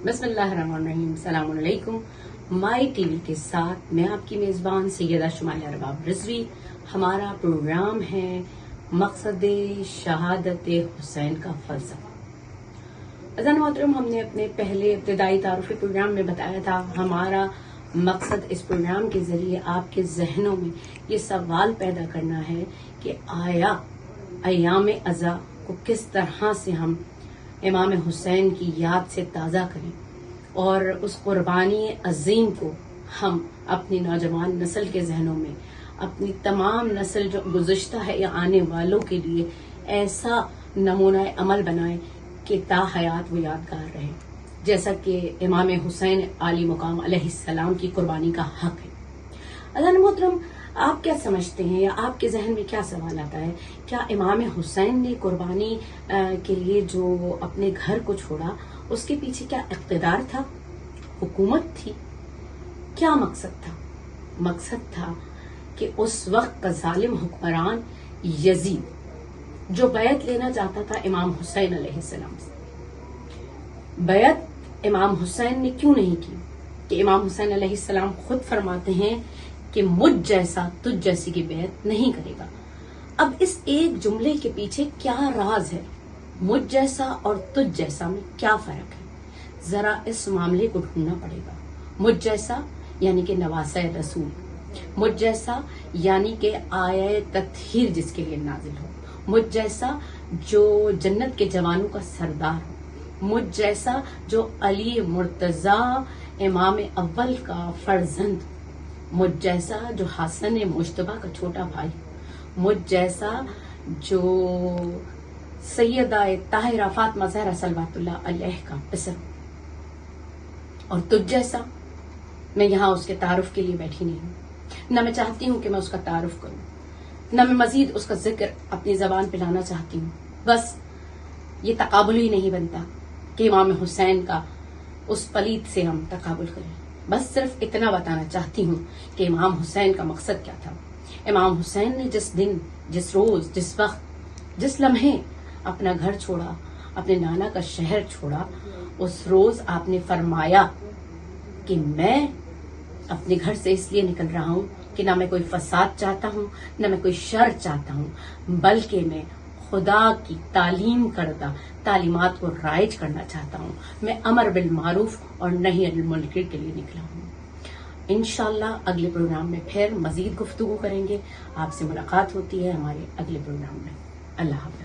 بسم اللہ الرحمن الرحیم. السلام علیکم. مائی ٹی وی کے ساتھ میں آپ کی میزبان سیدہ شمائلہ رباب رضوی. ہمارا پروگرام ہے مقصد شہادت حسین کا فلسفہ. اذان محترم، ہم نے اپنے پہلے ابتدائی تعارفی پروگرام میں بتایا تھا ہمارا مقصد اس پروگرام کے ذریعے آپ کے ذہنوں میں یہ سوال پیدا کرنا ہے کہ آیا ایام ازاں کو کس طرح سے ہم امام حسین کی یاد سے تازہ کریں اور اس قربانی عظیم کو ہم اپنی نوجوان نسل کے ذہنوں میں، اپنی تمام نسل جو گزشتہ ہے یا آنے والوں کے لیے ایسا نمونہ عمل بنائیں کہ تا حیات وہ یادگار رہے، جیسا کہ امام حسین عالی مقام علیہ السلام کی قربانی کا حق ہے. اذان محترم، آپ کیا سمجھتے ہیں یا آپ کے ذہن میں کیا سوال آتا ہے؟ کیا امام حسین نے قربانی کے لیے جو اپنے گھر کو چھوڑا اس کے پیچھے کیا اقتدار تھا، حکومت تھی؟ کیا مقصد تھا؟ مقصد تھا کہ اس وقت کا ظالم حکمران یزید جو بیعت لینا چاہتا تھا امام حسین علیہ السلام سے، بیعت امام حسین نے کیوں نہیں کی؟ کہ امام حسین علیہ السلام خود فرماتے ہیں کہ مجھ جیسا تجھ جیسی کی بیعت نہیں کرے گا. اب اس ایک جملے کے پیچھے کیا راز ہے؟ مجھ جیسا اور تجھ جیسا میں کیا فرق ہے؟ ذرا اس معاملے کو ڈھونڈنا پڑے گا. مجھ جیسا یعنی کہ نواسہ رسول، مجھ جیسا یعنی کہ آیہ تطہیر جس کے لیے نازل ہو، مجھ جیسا جو جنت کے جوانوں کا سردار ہو، مجھ جیسا جو علی مرتضی امام اول کا فرزند، مجھ جیسا جو حسن مجتبیٰ کا چھوٹا بھائی، مجھ جیسا جو سیدہ طاہرہ فاطمہ زہرا صلوات اللہ علیہ کا پسر، اور تجھ جیسا میں یہاں اس کے تعارف کے لیے بیٹھی نہیں ہوں، نہ میں چاہتی ہوں کہ میں اس کا تعارف کروں، نہ میں مزید اس کا ذکر اپنی زبان پہ لانا چاہتی ہوں. بس یہ تقابل ہی نہیں بنتا کہ امام حسین کا اس پلید سے ہم تقابل کریں. بس صرف اتنا بتانا چاہتی ہوں کہ امام حسین کا مقصد کیا تھا. امام حسین نے جس دن، جس روز، جس وقت، جس لمحے اپنا گھر چھوڑا، اپنے نانا کا شہر چھوڑا، اس روز آپ نے فرمایا کہ میں اپنے گھر سے اس لیے نکل رہا ہوں کہ نہ میں کوئی فساد چاہتا ہوں، نہ میں کوئی شر چاہتا ہوں، بلکہ میں خدا کی تعلیم کردہ تعلیمات کو رائج کرنا چاہتا ہوں. میں امر بالمعروف اور نہی عن المنکر کے لیے نکلا ہوں. انشاءاللہ اگلے پروگرام میں پھر مزید گفتگو کریں گے. آپ سے ملاقات ہوتی ہے ہمارے اگلے پروگرام میں. اللہ حافظ.